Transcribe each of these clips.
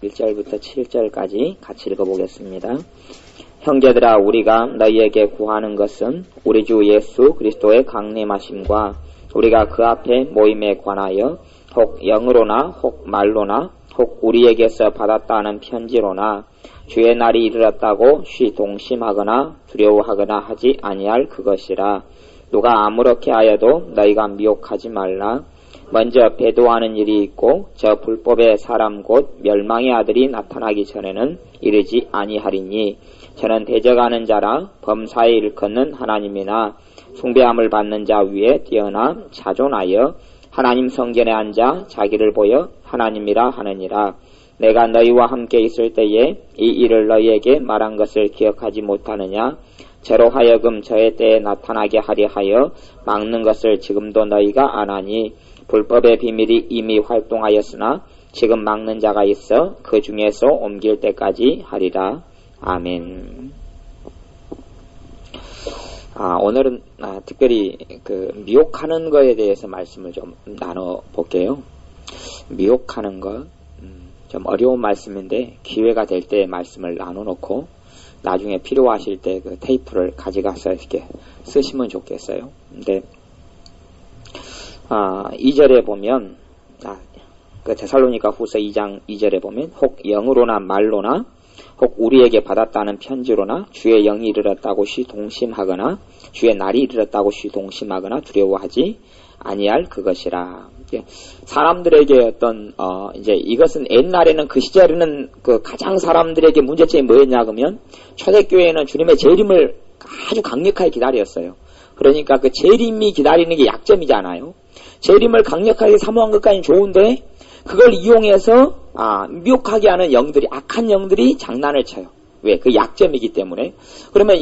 1절부터 7절까지 같이 읽어보겠습니다. 형제들아, 우리가 너희에게 구하는 것은 우리 주 예수 그리스도의 강림하심과 우리가 그 앞에 모임에 관하여 혹 영으로나 혹 말로나 혹 우리에게서 받았다는 편지로나 주의 날이 이르렀다고 동심하거나 두려워하거나 하지 아니할 그것이라. 누가 아무렇게 하여도 너희가 미혹하지 말라. 먼저 배도하는 일이 있고 저 불법의 사람 곧 멸망의 아들이 나타나기 전에는 이르지 아니하리니 저는 대적하는 자라 범사에 일컫는 하나님이나 숭배함을 받는 자 위에 뛰어나 자존하여 하나님 성전에 앉아 자기를 보여 하나님이라 하느니라. 내가 너희와 함께 있을 때에 이 일을 너희에게 말한 것을 기억하지 못하느냐. 저로 하여금 저의 때에 나타나게 하려 하여 막는 것을 지금도 너희가 안하니 불법의 비밀이 이미 활동하였으나 지금 막는 자가 있어 그 중에서 옮길 때까지 하리라. 아멘. 오늘은 특별히 미혹하는 것에 대해서 말씀을 좀 나눠볼게요. 미혹하는 것, 좀 어려운 말씀인데 기회가 될 때 말씀을 나눠놓고 나중에 필요하실 때 그 테이프를 가져가서 이렇게 쓰시면 좋겠어요. 근데 2절에 보면 그 데살로니가 후서 2장 2절에 보면 혹 영으로나 말로나 혹 우리에게 받았다는 편지로나 주의 영이 이르렀다고 동심하거나 주의 날이 이르렀다고 동심하거나 두려워하지 아니할 그것이라. 사람들에게 어떤 이제 이것은 옛날에는 그 시절에는 그 가장 사람들에게 문제점이 뭐였냐 그러면 초대교회는 주님의 재림을 아주 강력하게 기다렸어요. 그러니까 그 재림이 기다리는 게 약점이잖아요. 재림을 강력하게 사모한 것까지는 좋은데 그걸 이용해서 미혹하게 하는 영들이, 악한 영들이 장난을 쳐요. 왜? 그 약점이기 때문에. 그러면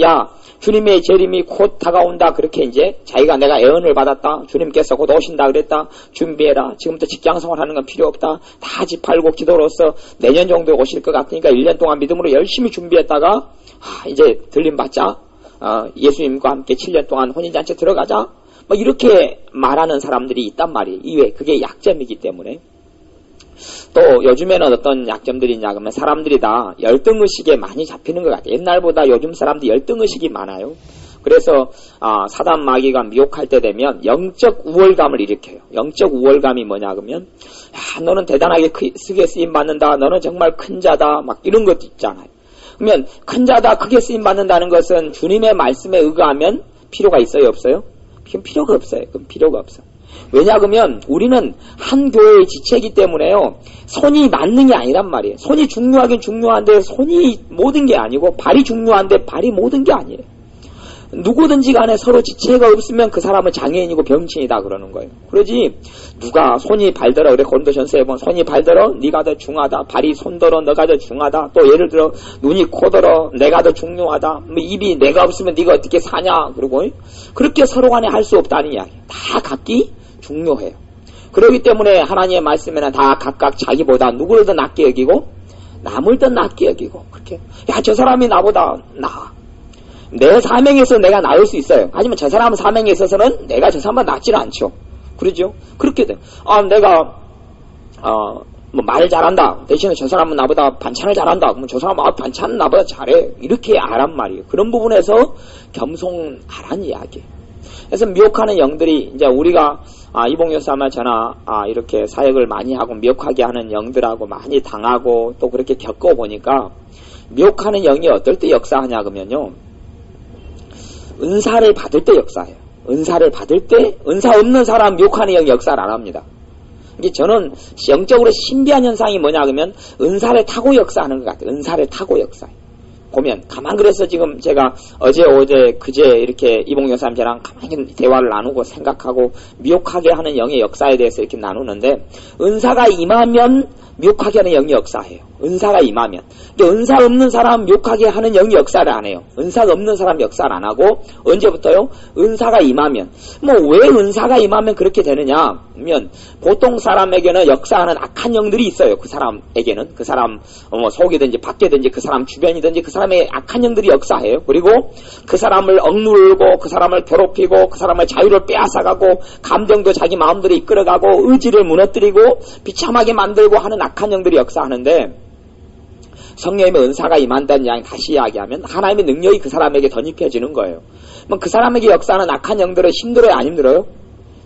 주님의 재림이 곧 다가온다. 그렇게 이제 자기가 내가 예언을 받았다. 주님께서 곧 오신다 그랬다. 준비해라. 지금부터 직장생활 하는 건 필요 없다. 다 집 팔고 기도로서 내년 정도에 오실 것 같으니까 1년 동안 믿음으로 열심히 준비했다가 이제 들림 받자. 예수님과 함께 7년 동안 혼인잔치 들어가자. 이렇게 말하는 사람들이 있단 말이에요. 이외에 그게 약점이기 때문에. 또 요즘에는 어떤 약점들이 있냐 그러면 사람들이 다 열등의식에 많이 잡히는 것 같아요. 옛날보다 요즘 사람들이 열등의식이 많아요. 그래서 사단 마귀가 미혹할 때 되면 영적 우월감을 일으켜요. 영적 우월감이 뭐냐 그러면 너는 대단하게 크게 쓰임받는다. 너는 정말 큰 자다. 막 이런 것도 있잖아요. 그러면 큰 자다 크게 쓰임받는다는 것은 주님의 말씀에 의거하면 필요가 있어요 없어요? 그럼 필요가 없어요. 그럼 필요가 없어요. 왜냐 그러면 우리는 한 교회의 지체이기 때문에요. 손이 맞는 게 아니란 말이에요. 손이 중요하긴 중요한데 손이 모든 게 아니고 발이 중요한데 발이 모든 게 아니에요. 누구든지 간에 서로 지체가 없으면 그 사람은 장애인이고 병신이다 그러는 거예요. 그러지 누가 손이 발더러 그래 고린도전서에 보면 손이 발더러 네가 더 중하다. 발이 손더러 너가 더 중하다. 또 예를 들어 눈이 코더러 내가 더 중요하다. 입이 내가 없으면 네가 어떻게 사냐. 그러고 그렇게 서로 간에 할 수 없다는 이야기. 다 각기 중요해요. 그렇기 때문에 하나님의 말씀에는 다 각각 자기보다 누구를 더 낫게 여기고 남을 더 낫게 여기고 그렇게 저 사람이 나보다 나아. 내 사명에서 내가 나을 수 있어요. 하지만 저 사람 사명에 있어서는 내가 저 사람보다 낫지는 않죠. 그러죠? 그렇게 돼. 내가 말 잘한다. 대신에 저 사람은 나보다 반찬을 잘한다. 그러면 저 사람은 반찬은 나보다 잘해. 이렇게 하란 말이에요. 그런 부분에서 겸손하란 이야기예요. 그래서 미혹하는 영들이 이제 우리가 이봉여사마 저나 이렇게 사역을 많이 하고 미혹하게 하는 영들하고 많이 당하고 또 그렇게 겪어보니까 미혹하는 영이 어떨 때 역사하냐 그러면요. 은사를 받을 때 역사해요. 은사를 받을 때 은사 없는 사람 미혹하는 영이 역사를 안 합니다. 이게 저는 영적으로 신비한 현상이 뭐냐 그러면 은사를 타고 역사하는 것 같아요. 은사를 타고 역사해요. 보면 가만 그래서 지금 제가 어제 그제 이렇게 이봉여사님 저랑 가만히 대화를 나누고 생각하고 미혹하게 하는 영의 역사에 대해서 이렇게 나누는데 은사가 임하면 미혹하게 하는 영이 역사해요. 은사가 임하면. 근데 은사 없는 사람 미혹하게 하는 영이 역사를 안 해요. 은사가 없는 사람 역사를 안 하고 언제부터요? 은사가 임하면. 왜 은사가 임하면 그렇게 되느냐 하면 보통 사람에게는 역사하는 악한 영들이 있어요. 그 사람에게는. 그 사람 속이든지 밖이든지 그 사람 주변이든지 그 사람의 악한 영들이 역사해요. 그리고 그 사람을 억누르고 그 사람을 괴롭히고 그 사람의 자유를 빼앗아가고 감정도 자기 마음대로 이끌어가고 의지를 무너뜨리고 비참하게 만들고 하는 악한 영들이 역사하는데 성령님의 은사가 임한다는 이야기 다시 이야기하면 하나님의 능력이 그 사람에게 덧입혀지는 거예요. 그럼 그 사람에게 역사하는 악한 영들은 힘들어요? 안 힘들어요?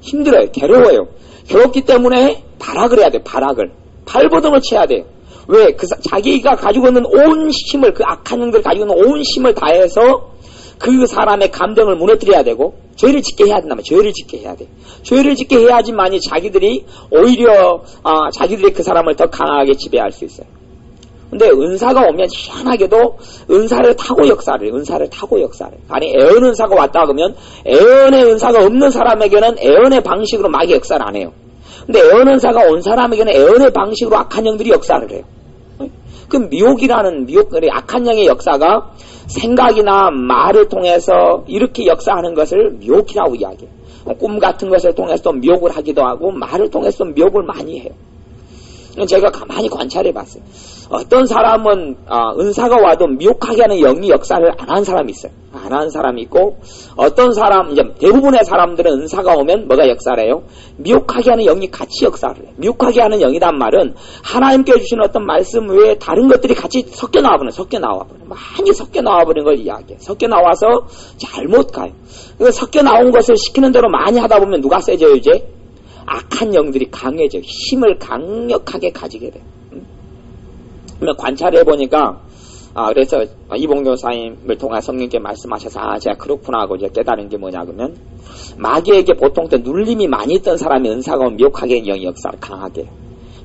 힘들어요. 괴로워요. 괴롭기 때문에 발악을 해야 돼요. 발악을. 발버둥을 쳐야 돼요. 왜? 자기가 가지고 있는 온 힘을, 그 악한 영들 가지고 있는 온 힘을 다해서 그 사람의 감정을 무너뜨려야 되고, 죄를 짓게 해야 된다면 죄를 짓게 해야 돼. 죄를 짓게 해야지만이 자기들이 오히려 자기들이 그 사람을 더 강하게 지배할 수 있어요. 근데 은사가 오면 희한하게도 은사를 타고 역사를 해요. 은사를 타고 역사를 해요. 아니 애언 은사가 왔다 그러면 애언의 은사가 없는 사람에게는 애언의 방식으로 마귀 역사를 안 해요. 근데 애언 은사가 온 사람에게는 애언의 방식으로 악한 영들이 역사를 해요. 그 미혹이라는 악한 영의 역사가 생각이나 말을 통해서 이렇게 역사하는 것을 미혹이라고 이야기해요. 꿈 같은 것을 통해서 미혹을 하기도 하고 말을 통해서 미혹을 많이 해요. 제가 가만히 관찰해 봤어요. 어떤 사람은 은사가 와도 미혹하게 하는 영이 역사를 안 하는 사람이 있어요. 안 하는 사람이 있고, 어떤 사람, 이제 대부분의 사람들은 은사가 오면 뭐가 역사를 해요? 미혹하게 하는 영이 같이 역사를 해요. 미혹하게 하는 영이란 말은 하나님께 주시는 어떤 말씀 외에 다른 것들이 같이 섞여 나와버려요. 많이 섞여 나와버리는 걸 이야기해요. 섞여 나와서 잘못 가요. 섞여 나온 것을 시키는 대로 많이 하다 보면 누가 세져요, 이제? 악한 영들이 강해져요. 힘을 강력하게 가지게 돼요. 그러면 관찰해 보니까, 그래서 이봉 교사님을 통해 성령께 말씀하셔서, 제가 그렇구나 하고 이제 깨달은 게 뭐냐, 그러면, 마귀에게 보통 때 눌림이 많이 있던 사람이 은사가 오면 미혹하게 영의 역사를 강하게 해요.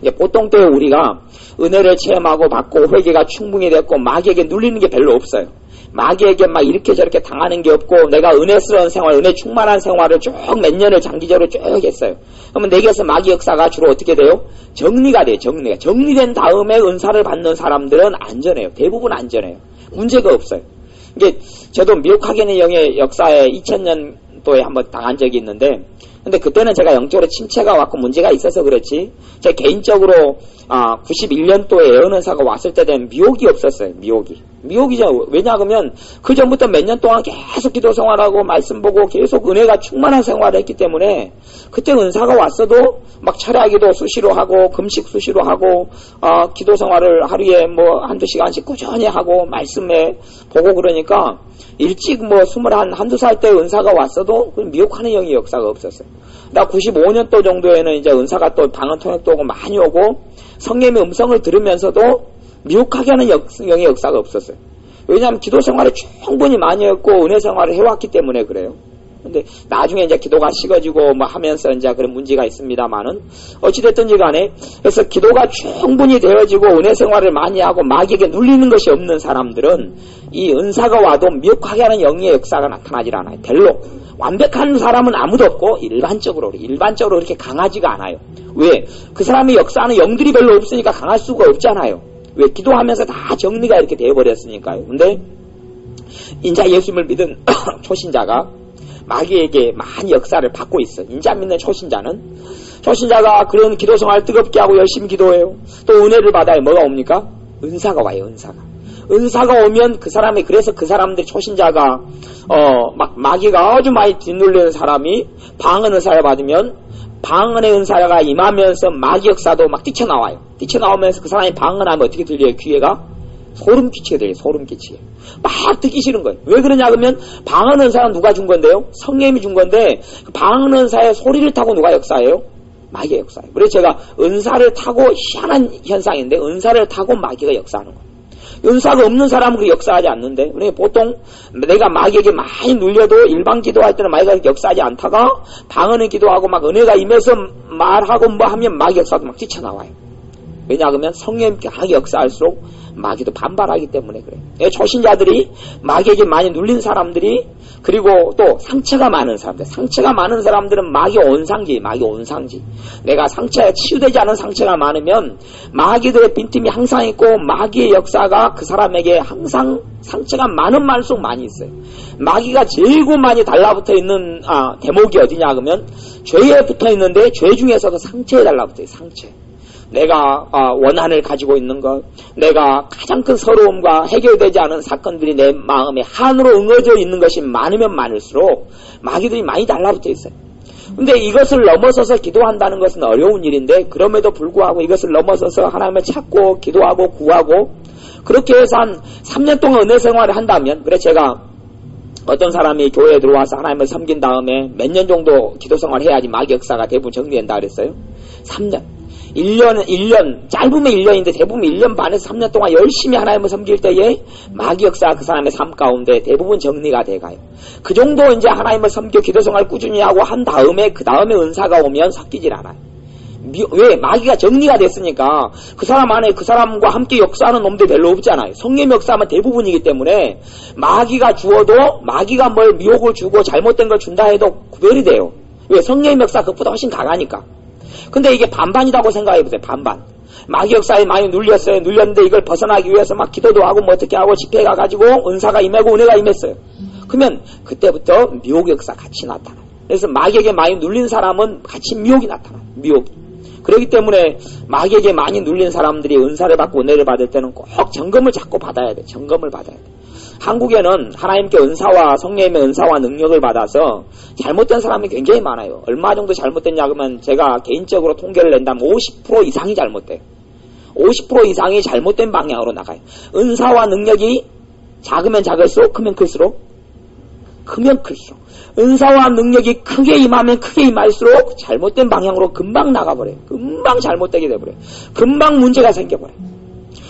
이제 보통 때 우리가 은혜를 체험하고 받고 회개가 충분히 됐고, 마귀에게 눌리는 게 별로 없어요. 마귀에게 막 이렇게 저렇게 당하는 게 없고, 내가 은혜스러운 생활, 은혜 충만한 생활을 쭉 몇 년을 장기적으로 쭉 했어요. 그러면 내게서 마귀 역사가 주로 어떻게 돼요? 정리가 돼요. 정리된 다음에 은사를 받는 사람들은 안전해요. 대부분 안전해요. 문제가 없어요. 이게 저도 미혹하게는 영의 역사에 2000년도에 한번 당한 적이 있는데, 근데 그때는 제가 영적으로 침체가 왔고 문제가 있어서 그렇지, 제가 개인적으로 91년도에 애언은사가 왔을 때 되면 미혹이 없었어요. 미혹이죠. 왜냐하면 그 전부터 몇 년 동안 계속 기도 생활하고 말씀 보고 계속 은혜가 충만한 생활을 했기 때문에, 그때 은사가 왔어도 막 철야기도 수시로 하고 금식 수시로 하고 기도 생활을 하루에 뭐 한두 시간씩 꾸준히 하고 말씀에 보고, 그러니까 일찍 뭐 21~22살 때 은사가 왔어도 미혹하는 영의 역사가 없었어요. 나 95년도 정도에는 이제 은사가 또 방언 통역도 오고 많이 오고, 성령의 음성을 들으면서도 미혹하게 하는 영의 역사가 없었어요. 왜냐하면 기도 생활을 충분히 많이 했고 은혜 생활을 해왔기 때문에 그래요. 근데 나중에 이제 기도가 식어지고 뭐 하면서 이제 그런 문제가 있습니다만은, 어찌됐든지 간에, 그래서 기도가 충분히 되어지고 은혜 생활을 많이 하고 마귀에게 눌리는 것이 없는 사람들은 이 은사가 와도 미혹하게 하는 영의 역사가 나타나질 않아요. 별로. 완벽한 사람은 아무도 없고 일반적으로 그렇게 강하지가 않아요. 왜? 그 사람이 역사하는 영들이 별로 없으니까 강할 수가 없잖아요. 왜? 기도하면서 다 정리가 이렇게 되어버렸으니까요. 근데 인자 예수님을 믿은 초신자가 마귀에게 많이 역사를 받고 있어. 인자 믿는 초신자가 그런 기도 생활 뜨겁게 하고 열심히 기도해요. 또 은혜를 받아요. 뭐가 옵니까? 은사가 와요. 은사가 오면 그래서 그 사람들이 초신자가 막 마귀가 아주 많이 짓눌리는 사람이 방언 은사를 받으면 방언의 은사가 임하면서 마귀 역사도 막 뛰쳐나와요. 뛰쳐나오면서 그 사람이 방언하면 어떻게 들려요? 귀에가 소름 끼치게 돼요. 막 듣기 싫은 거예요. 왜 그러냐 그러면 방언 은사는 누가 준 건데요? 성령님이 준 건데, 그 방언 은사의 소리를 타고 누가 역사해요? 마귀가 역사해요. 그래서 제가 은사를 타고, 희한한 현상인데 은사를 타고 마귀가 역사하는 거예요. 은사가 없는 사람은 그 역사하지 않는데, 그러니까 보통 내가 마귀에게 많이 눌려도 일반 기도할 때는 마귀가 역사하지 않다가 방언을 기도하고 막 은혜가 임해서 말하고 뭐 하면 마귀 역사도 막 뛰쳐나와요. 왜냐하면 성령님께 강하게 역사할수록 마귀도 반발하기 때문에 그래요. 초신자들이 마귀에게 많이 눌린 사람들이, 그리고 또 상처가 많은 사람들은 마귀 온상지. 내가 상처에 치유되지 않은 상처가 많으면 마귀들의 빈틈이 항상 있고, 마귀의 역사가 그 사람에게 항상 상처가 많은 말수록 많이 있어요. 마귀가 제일 많이 달라붙어 있는 대목이 어디냐 그러면 죄에 붙어 있는데, 죄 중에서도 상처에 달라붙어요. 상처. 내가 원한을 가지고 있는 것, 내가 가장 큰 서러움과 해결되지 않은 사건들이 내 마음에 한으로 응어져 있는 것이 많으면 많을수록 마귀들이 많이 달라붙어 있어요. 근데 이것을 넘어서서 기도한다는 것은 어려운 일인데 그럼에도 불구하고 이것을 넘어서서 하나님을 찾고 기도하고 구하고 그렇게 해서 한 3년 동안 은혜 생활을 한다면, 그래 제가 어떤 사람이 교회에 들어와서 하나님을 섬긴 다음에 몇 년 정도 기도 생활을 해야지 마귀 역사가 대부분 정리된다 그랬어요. 3년. 1년, 짧으면 1년인데 대부분 1년 반에서 3년 동안 열심히 하나님을 섬길 때에 마귀 역사가 그 사람의 삶 가운데 대부분 정리가 돼가요. 그 정도 이제 하나님을 섬겨 기도 생활 꾸준히 하고 한 다음에 그 다음에 은사가 오면 섞이질 않아요. 왜? 마귀가 정리가 됐으니까 그 사람 안에 그 사람과 함께 역사하는 놈들 별로 없잖아요. 성령 역사만 대부분이기 때문에 마귀가 주어도 마귀가 뭘 미혹을 주고 잘못된 걸 준다 해도 구별이 돼요. 왜? 성령 역사 그것보다 훨씬 강하니까. 근데 이게 반반이라고 생각해보세요. 반반. 마귀 역사에 많이 눌렸어요. 눌렸는데 이걸 벗어나기 위해서 막 기도도 하고 뭐 어떻게 하고 집회 가가지고 은사가 임하고 은혜가 임했어요. 그러면 그때부터 미혹 역사 같이 나타나요. 그래서 마귀에게 많이 눌린 사람은 같이 미혹이 나타나요. 미혹. 그렇기 때문에 마귀에게 많이 눌린 사람들이 은사를 받고 은혜를 받을 때는 꼭 점검을 자꾸 받아야 돼. 점검을 받아야 돼. 한국에는 하나님께 은사와 성령님의 은사와 능력을 받아서 잘못된 사람이 굉장히 많아요. 얼마 정도 잘못됐냐 그러면 제가 개인적으로 통계를 낸다면 50% 이상이 잘못돼요. 50% 이상이 잘못된 방향으로 나가요. 은사와 능력이 작으면 작을수록 크면 클수록 은사와 능력이 크게 임하면 크게 임할수록 잘못된 방향으로 금방 나가버려요. 금방 잘못되게 돼버려요. 금방 문제가 생겨버려요.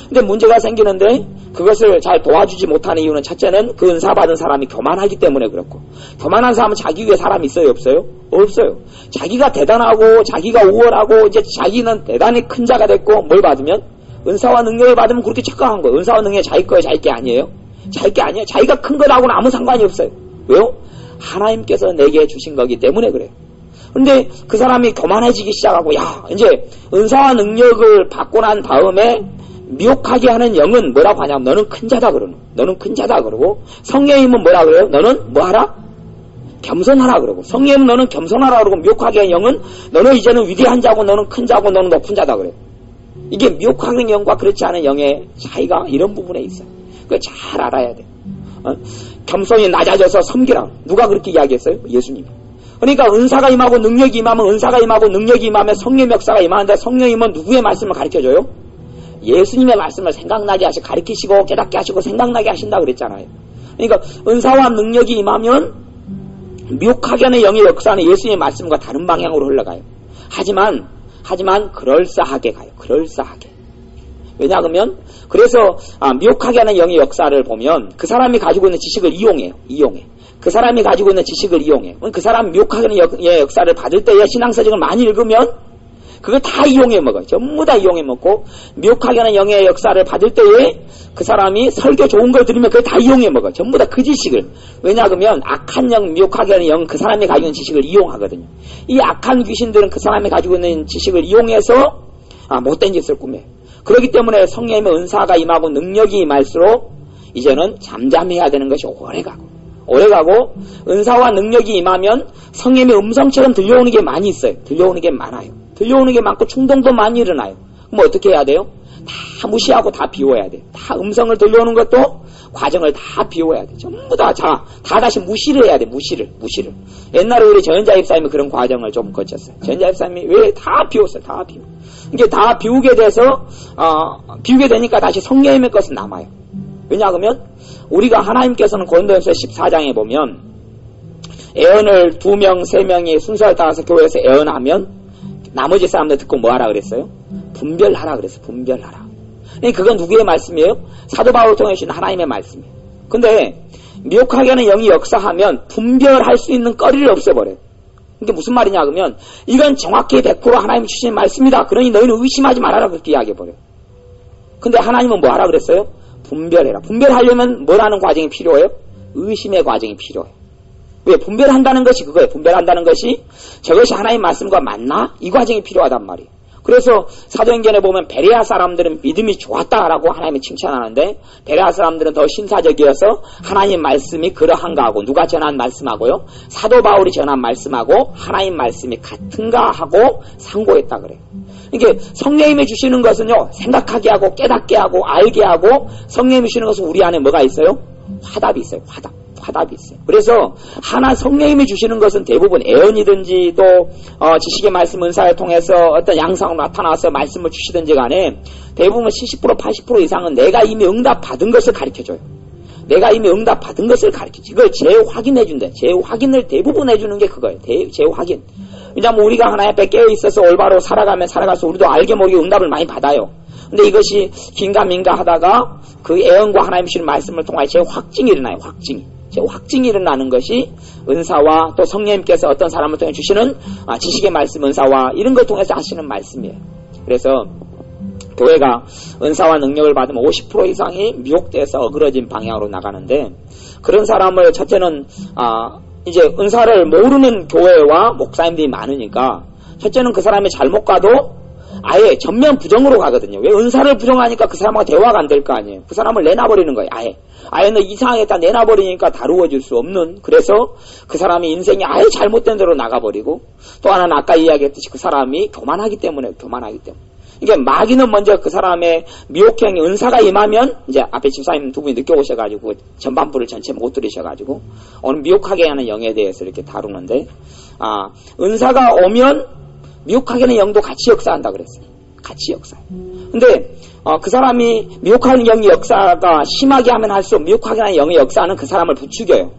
근데 문제가 생기는데 그것을 잘 도와주지 못하는 이유는 첫째는 그 은사 받은 사람이 교만하기 때문에 그렇고, 교만한 사람은 자기 위에 사람이 있어요? 없어요? 없어요. 자기가 대단하고 자기가 우월하고 이제 자기는 대단히 큰 자가 됐고 뭘 받으면? 은사와 능력을 받으면 그렇게 착각한 거예요. 은사와 능력이 자기 거예요? 자기 게 아니에요? 자기 게 아니에요. 자기가 큰 거라고는 아무 상관이 없어요. 왜요? 하나님께서 내게 주신 거기 때문에 그래요. 근데 그 사람이 교만해지기 시작하고, 야, 이제 은사와 능력을 받고 난 다음에 미혹하게 하는 영은 뭐라고 하냐면 너는 큰 자다 그러는. 너는 큰 자다 그러고, 성령님은 뭐라 그래요? 너는 뭐 하라? 겸손하라 그러고, 성령님은 너는 겸손하라 그러고, 미혹하게 하는 영은 너는 이제는 위대한 자고 너는 큰 자고 너는 높은 자다 그래요. 이게 미혹하는 영과 그렇지 않은 영의 차이가 이런 부분에 있어요. 그걸 잘 알아야 돼. 겸손히 낮아져서 섬기라. 누가 그렇게 이야기했어요? 예수님이. 그러니까 은사가 임하고 능력이 임하면, 은사가 임하고 능력이 임하면 성령 역사가 임하는데, 성령님은 누구의 말씀을 가르쳐줘요? 예수님의 말씀을 생각나게 하시고 가르치시고 깨닫게 하시고 생각나게 하신다 그랬잖아요. 그러니까 은사와 능력이 임하면 미혹하게 하는 영의 역사는 예수님의 말씀과 다른 방향으로 흘러가요. 하지만 그럴싸하게 가요. 그럴싸하게. 왜냐하면 그래서 미혹하게 하는 영의 역사를 보면 그 사람이 가지고 있는 지식을 이용해. 그 사람이 가지고 있는 지식을 이용해. 그 사람이 미혹하게 하는 영의 역사를 받을 때에 신앙서적을 많이 읽으면 그걸 다 이용해 먹어요. 전부 다 이용해 먹고, 미혹하게 하는 영의 역사를 받을 때에 그 사람이 설교 좋은 걸 들으면 그걸 다 이용해 먹어요. 전부 다 그 지식을. 왜냐하면 악한 영, 미혹하게 하는 영은 그 사람이 가지고 있는 지식을 이용하거든요. 이 악한 귀신들은 그 사람이 가지고 있는 지식을 이용해서 못된 짓을 꾸며요. 그렇기 때문에 성령님의 은사가 임하고 능력이 임할수록 이제는 잠잠해야 되는 것이 오래가고 은사와 능력이 임하면 성령님의 음성처럼 들려오는 게 많이 있어요. 들려오는 게 많아요. 들려오는 게 많고 충동도 많이 일어나요. 그럼 어떻게 해야 돼요? 다 무시하고 다 비워야 돼. 다 음성을 들려오는 것도 과정을 다 비워야 돼. 전부 다 다시 무시를 해야 돼. 무시를. 옛날에 우리 전현자 집사님이 그런 과정을 좀 거쳤어요. 전현자 집사님이 왜 다 비웠어요. 다 비워. 이게 다 비우게 돼서 비우게 되니까 다시 성령님의 것은 남아요. 왜냐하면 우리가 하나님께서는 고린도전서 14장에 보면 애언을 2명, 3명이 순서에 따라서 교회에서 애언하면 나머지 사람들 듣고 뭐 하라 그랬어요? 분별하라 그랬어요. 분별하라. 그건 누구의 말씀이에요? 사도 바울을 통해 주신 하나님의 말씀이에요. 근데 미혹하게 하는 영이 역사하면 분별할 수 있는 거리를 없애버려요. 이게 무슨 말이냐 그러면 이건 정확히 100% 하나님이 주신 말씀이다. 그러니 너희는 의심하지 말아라 그렇게 이야기해버려요. 근데 하나님은 뭐 하라 그랬어요? 분별해라. 분별하려면 뭐라는 과정이 필요해요? 의심의 과정이 필요해요. 왜? 분별한다는 것이 그거예요. 분별한다는 것이 저것이 하나님의 말씀과 맞나? 이 과정이 필요하단 말이에요. 그래서 사도행전에 보면 베레아 사람들은 믿음이 좋았다라고 하나님이 칭찬하는데 베레아 사람들은 더 신사적이어서 하나님 말씀이 그러한가 하고 누가 전한 말씀하고요? 사도 바울이 전한 말씀하고 하나님 말씀이 같은가 하고 상고했다 그래요. 이게 성령님이 주시는 것은요 생각하게 하고 깨닫게 하고 알게 하고 성령님이 주시는 것은 우리 안에 뭐가 있어요? 화답이 있어요. 화답이 있어요. 그래서 하나 성령님이 주시는 것은 대부분 애언이든지 또 지식의 말씀 은사를 통해서 어떤 양상으로 나타나서 말씀을 주시든지 간에 대부분 70% 80% 이상은 내가 이미 응답 받은 것을 가르쳐줘요. 내가 이미 응답 받은 것을 가르쳐줘. 이걸 재확인해 준대. 재확인을 대부분 해주는 게 그거예요. 재확인. 왜냐하면 우리가 하나님 앞에 깨어 있어서 올바로 살아가면 살아가서 우리도 알게 모르게 응답을 많이 받아요. 근데 이것이 긴가민가 하다가 그 애언과 하나님 주시는 말씀을 통하여 재확증이 일어나요. 확증이 일어나는 것이 은사와 또 성령님께서 어떤 사람을 통해 주시는 지식의 말씀 은사와 이런 걸 통해서 하시는 말씀이에요. 그래서 교회가 은사와 능력을 받으면 50% 이상이 미혹돼서 어그러진 방향으로 나가는데, 그런 사람을 첫째는 이제 은사를 모르는 교회와 목사님들이 많으니까 첫째는 그 사람이 잘못 가도 아예 전면 부정으로 가거든요. 왜? 은사를 부정하니까 그 사람하고 대화가 안 될 거 아니에요. 그 사람을 내놔버리는 거예요. 아예 너 이상하겠다 내놔버리니까 다루어질 수 없는, 그래서 그 사람이 인생이 아예 잘못된 대로 나가버리고, 또 하나는 아까 이야기했듯이 그 사람이 교만하기 때문에. 이게 마귀는 먼저 그 사람의 미혹형이 은사가 임하면, 이제 앞에 집사님 두 분이 늦게 오셔가지고 전반부를 전체 못 들으셔가지고 오늘 미혹하게 하는 영에 대해서 이렇게 다루는데, 은사가 오면 미혹하게 하는 영도 같이 역사한다 그랬어요. 같이 역사해. 근데 그 사람이 미혹하는 영의 역사가 심하게 하면 할수록 미혹하게 하는 영의 역사는 그 사람을 부추겨요.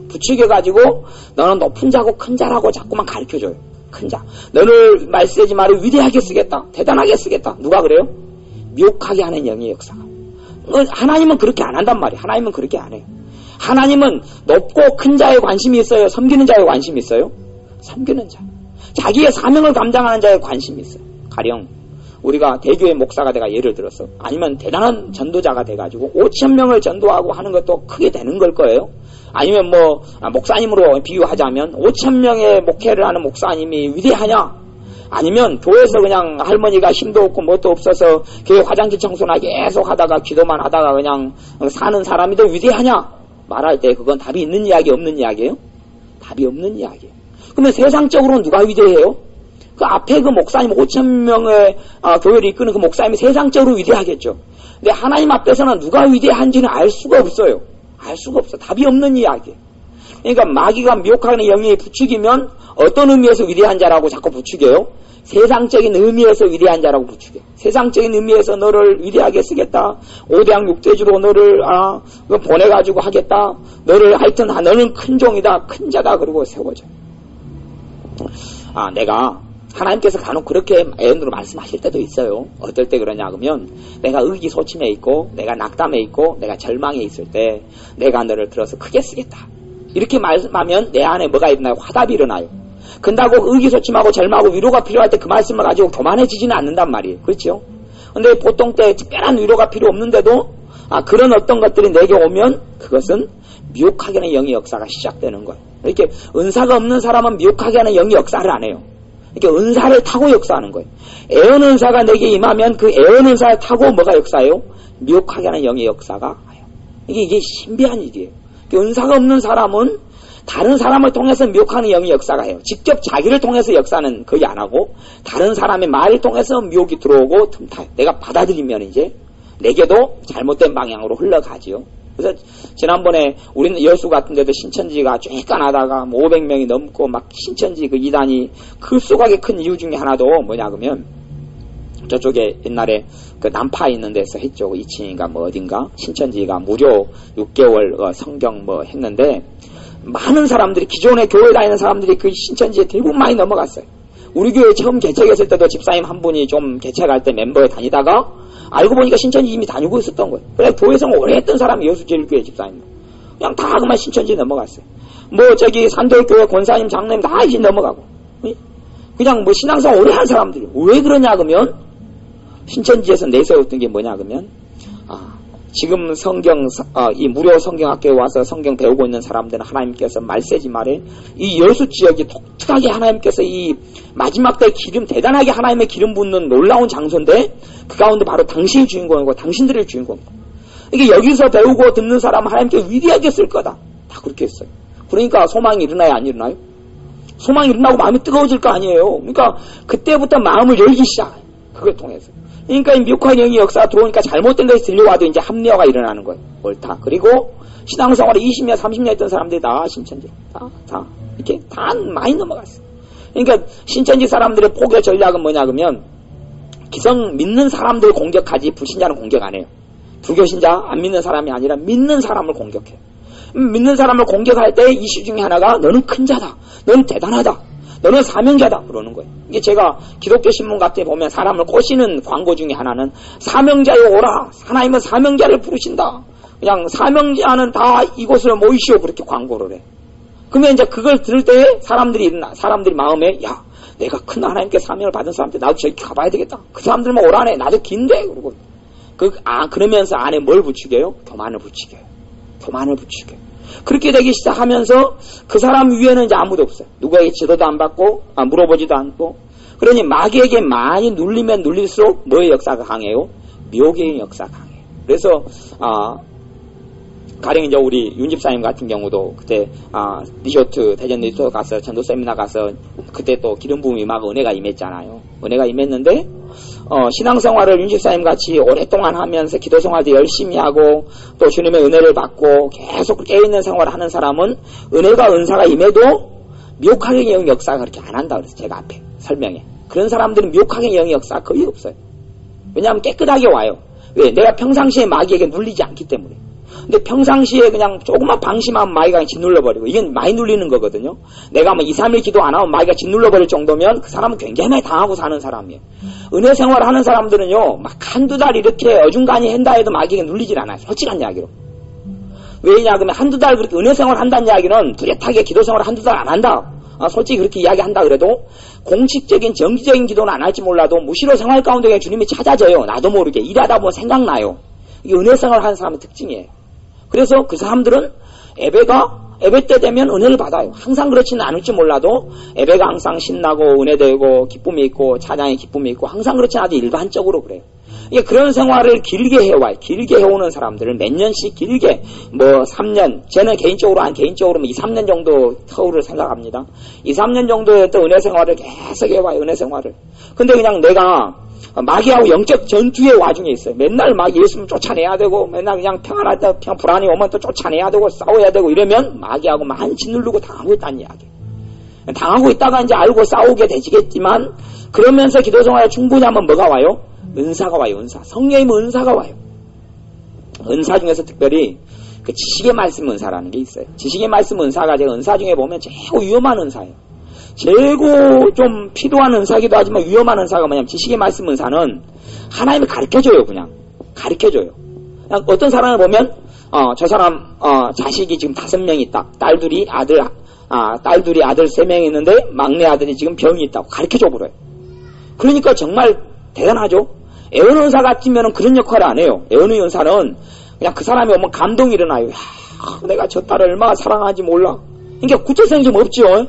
부추겨가지고 너는 높은 자고 큰 자라고 자꾸만 가르쳐줘요. 큰 자. 너를 말쓰지 말고 위대하게 쓰겠다. 대단하게 쓰겠다. 누가 그래요? 미혹하게 하는 영의 역사가. 하나님은 그렇게 안 한단 말이에요. 하나님은 그렇게 안 해요. 하나님은 높고 큰 자에 관심이 있어요? 섬기는 자에 관심이 있어요? 섬기는 자. 자기의 사명을 감당하는 자에 관심이 있어요. 가령 우리가 대교회 목사가 돼가 예를 들어서, 아니면 대단한 전도자가 돼가지고 5,000명을 전도하고 하는 것도 크게 되는 걸 거예요. 아니면 목사님으로 비유하자면 5,000명의 목회를 하는 목사님이 위대하냐? 아니면 교회에서 그냥 할머니가 힘도 없고 뭣도 없어서 교회 화장실 청소나 계속 하다가 기도만 하다가 그냥 사는 사람이 더 위대하냐? 말할 때 그건 답이 있는 이야기 없는 이야기예요? 답이 없는 이야기예요. 그러면 세상적으로는 누가 위대해요? 그 앞에 그 목사님 5,000명의 교회를 이끄는 그 목사님이 세상적으로 위대하겠죠. 근데 하나님 앞에서는 누가 위대한지는 알 수가 없어요. 알 수가 없어. 답이 없는 이야기예요. 그러니까 마귀가 미혹하는 영이 부추기면 어떤 의미에서 위대한 자라고 자꾸 부추겨요? 세상적인 의미에서 위대한 자라고 부추겨요. 세상적인 의미에서 너를 위대하게 쓰겠다. 5대양 6대주로 너를 보내가지고 하겠다. 너를 하여튼 너는 큰 종이다. 큰 자다. 그러고 세워져. 내가 하나님께서 간혹 그렇게 애언으로 말씀하실 때도 있어요. 어떨 때 그러냐 그러면, 내가 의기소침해 있고 내가 낙담해 있고 내가 절망해 있을 때 내가 너를 들어서 크게 쓰겠다. 이렇게 말씀하면 내 안에 뭐가 일어나요? 화답이 일어나요. 근다고 의기소침하고 절망하고 위로가 필요할 때 그 말씀을 가지고 교만해지지는 않는단 말이에요. 그렇죠? 근데 보통 때 특별한 위로가 필요 없는데도 그런 어떤 것들이 내게 오면 그것은 미혹하게 하는 영의 역사가 시작되는 거예요. 이렇게 은사가 없는 사람은 미혹하게 하는 영의 역사를 안 해요. 이렇게 은사를 타고 역사하는 거예요. 애언 은사가 내게 임하면 그 애언 은사를 타고 뭐가 역사해요? 미혹하게 하는 영의 역사가 와요. 이게 신비한 일이에요. 은사가 없는 사람은 다른 사람을 통해서 미혹하는 영의 역사가 해요. 직접 자기를 통해서 역사는 거의 안 하고 다른 사람의 말을 통해서 미혹이 들어오고 틈타요. 내가 받아들이면 이제 내게도 잘못된 방향으로 흘러가지요. 그래서 지난번에 우리는 여수 같은 데도 신천지가 쬐깐하다가 500명이 넘고 막 신천지 그 이단이 급속하게 큰 이유 중에 하나도 뭐냐 그러면, 저쪽에 옛날에 그 남파 있는 데서 했죠. 2층인가 뭐 어딘가 신천지가 무료 6개월 성경 뭐 했는데, 많은 사람들이 기존에 교회 다니는 사람들이 그 신천지에 대부분 많이 넘어갔어요. 우리 교회 처음 개척했을 때도 집사님 한 분이 좀 개척할 때 멤버에 다니다가 알고 보니까 신천지 이미 다니고 있었던 거예요. 그래 교회에서 오래 했던 사람이 여수제일교회 집사님. 그냥 다 그만 신천지 넘어갔어요. 산도교회 권사님 장로님 다 이제 넘어가고. 그냥 신앙생활 오래 한 사람들이. 왜 그러냐 그러면, 신천지에서 내세웠던 게 뭐냐 그러면, 지금 이 무료 성경학교에 와서 성경 배우고 있는 사람들은 하나님께서 말세지 말에 이 여수 지역이 독특하게 하나님께서 이 마지막 때 대단하게 하나님의 기름 붓는 놀라운 장소인데, 그 가운데 바로 당신이 주인공이고 당신들의 주인공이고, 이게 여기서 배우고 듣는 사람은 하나님께 위대하게 쓸 거다. 다 그렇게 했어요. 그러니까 소망이 일어나요, 안 일어나요? 소망이 일어나고 마음이 뜨거워질 거 아니에요. 그러니까 그때부터 마음을 열기 시작해요. 그걸 통해서. 그러니까 이 미혹한 영의 역사가 들어오니까 잘못된 것이 들려와도 이제 합리화가 일어나는 거예요. 옳다. 그리고 신앙생활을 20년, 30년 했던 사람들이 다 신천지. 다. 이렇게 다 많이 넘어갔어. 그러니까 신천지 사람들의 포교 전략은 뭐냐 그러면 기성 믿는 사람들 공격하지 불신자는 공격 안 해요. 불교신자 안 믿는 사람이 아니라 믿는 사람을 공격해요. 믿는 사람을 공격할 때 이슈 중에 하나가 너는 큰 자다. 너는 대단하다. 너는 사명자다. 그러는 거예요. 이게 제가 기독교 신문 같은 데 보면 사람을 꼬시는 광고 중에 하나는 사명자여 오라. 하나님은 사명자를 부르신다. 그냥 사명자는 다 이곳으로 모이시오. 그렇게 광고를 해. 그러면 이제 그걸 들을 때 사람들이 마음에 야 내가 큰 하나님께 사명을 받은 사람한테 나도 저기 가봐야 되겠다. 그 사람들만 오라네. 나도 긴데. 그러고 그러면서 안에 뭘 붙이게요? 교만을 붙이게요. 교만을 붙이게요. 그렇게 되기 시작하면서 그 사람 위에는 이제 아무도 없어요. 누구에게 지도도 안 받고 물어보지도 않고. 그러니 마귀에게 많이 눌리면 눌릴수록 뭐의 역사가 강해요? 미혹의 역사가 강해요. 그래서 가령 이제 우리 윤 집사님 같은 경우도 그때 리조트 대전 리조트 가서 전도 세미나 가서 그때 또 기름 부음이 막 은혜가 임했잖아요. 은혜가 임했는데 신앙생활을 윤 집사님 같이 오랫동안 하면서 기도생활도 열심히 하고 또 주님의 은혜를 받고 계속 깨어있는 생활을 하는 사람은 은혜가 은사가 임해도 미혹하게 영의 역사가 그렇게 안 한다 그래서 제가 앞에 설명해. 그런 사람들은 미혹하게 영의 역사가 거의 없어요. 왜냐하면 깨끗하게 와요. 왜? 내가 평상시에 마귀에게 눌리지 않기 때문에. 근데 평상시에 그냥 조금만 방심하면 마귀가 짓눌러버리고 이건 많이 눌리는 거거든요. 내가 2, 3일 기도 안 하면 마귀가 짓눌러버릴 정도면 그 사람은 굉장히 많이 당하고 사는 사람이에요. 은혜 생활을 하는 사람들은요 막 한두 달 이렇게 어중간히 한다 해도 마귀에게 눌리질 않아요. 솔직한 이야기로. 왜냐 그러면 한두 달 그렇게 은혜 생활을 한다는 이야기는 뚜렷하게 기도 생활을 한두 달 안 한다. 솔직히 그렇게 이야기한다 그래도 공식적인 정기적인 기도는 안 할지 몰라도 무시로 생활 가운데 그냥 주님이 찾아져요. 나도 모르게 일하다 보면 생각나요. 이게 은혜 생활을 하는 사람의 특징이에요. 그래서 그 사람들은 예배 때 되면 은혜를 받아요. 항상 그렇지는 않을지 몰라도 예배가 항상 신나고 은혜되고 기쁨이 있고 찬양의 기쁨이 있고 항상 그렇지 않아도 일반적으로 그래요. 이게 그런 생활을 길게 해와요. 길게 해오는 사람들은 몇 년씩 길게 3년 저는 개인적으로 2, 3년 정도 터울을 생각합니다. 2, 3년 정도의 또 은혜 생활을 계속 해와요. 은혜 생활을. 근데 그냥 내가 마귀하고 영적 전투의 와중에 있어요. 맨날 막 예수님 쫓아내야 되고 맨날 그냥 평안할 때 그냥 불안이 오면 또 쫓아내야 되고 싸워야 되고 이러면 마귀하고 많이 짓누르고 당하고 있다는 이야기. 당하고 있다가 이제 알고 싸우게 되지겠지만 그러면서 기도생활에 충분히 하면 뭐가 와요? 은사가 와요. 은사. 성령의 은사가 와요. 은사 중에서 특별히 그 지식의 말씀 은사라는 게 있어요. 지식의 말씀 은사가 제가 은사 중에 보면 최고 위험한 은사예요. 최고 좀 필요한 은사기도 하지만 위험한 은사가 뭐냐면 지식의 말씀 은사는 하나님이 가르쳐줘요. 그냥 가르쳐줘요. 그냥 어떤 사람을 보면 저 사람 자식이 지금 5명 있다. 딸 둘이 아들 3명 있는데 막내 아들이 지금 병이 있다고 가르쳐줘 버려요. 그러니까 정말 대단하죠. 애언 은사 같으면 그런 역할을 안 해요. 애언 은사는 그냥 그 사람이 오면 감동이 일어나요. 내가 저 딸을 얼마나 사랑하는지 몰라. 그러니까 구체성이 좀 없죠.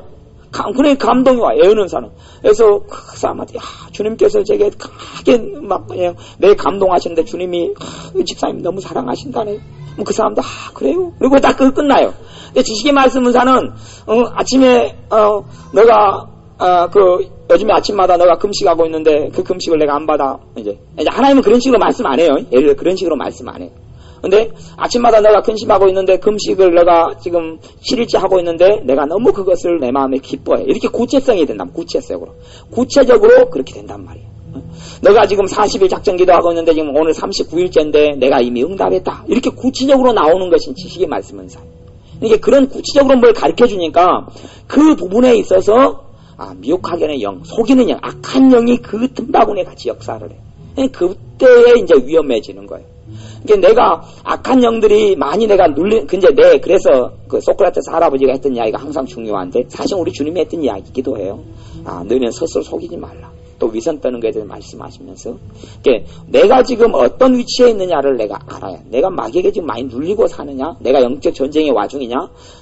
그러니까 감동이 와, 애언은사는. 그래서 그 사람한테, 주님께서 제게 크게 막 그냥 내 감동하시는데 주님이, 집사님 너무 사랑하신다네. 그 사람도, 그래요? 그리고 딱 끝나요. 근데 지식의 말씀 은사는, 아침에, 너가, 요즘에 아침마다 너가 금식하고 있는데 그 금식을 내가 안 받아. 이제 하나님은 그런 식으로 말씀 안 해요. 예를 들어 그런 식으로 말씀 안 해요. 근데 아침마다 내가 금식하고 있는데 금식을 내가 지금 7일째 하고 있는데 내가 너무 그것을 내 마음에 기뻐해. 이렇게 구체성이 된다. 구체적으로 그렇게 된단 말이에요. 내가 지금 40일 작전 기도하고 있는데 지금 오늘 39일째인데 내가 이미 응답했다. 이렇게 구체적으로 나오는 것이 지식의 말씀 은사. 이게 그런 구체적으로 뭘 가르쳐 주니까 그 부분에 있어서 미혹하게는 영, 속이는 영, 악한 영이 그 틈바구니에 같이 역사를 해. 그때에 이제 위험해지는 거예요. 그러니까 내가 악한 영들이 많이 내가 그래서 그 소크라테스 할아버지가 했던 이야기가 항상 중요한데 사실 우리 주님이 했던 이야기이기도 해요. 너희는 스스로 속이지 말라. 또 위선 떠는 것에 대해서 말씀하시면서 그러니까 내가 지금 어떤 위치에 있느냐를 내가 알아야 내가 마귀에게 지금 많이 눌리고 사느냐 내가 영적 전쟁의 와중이냐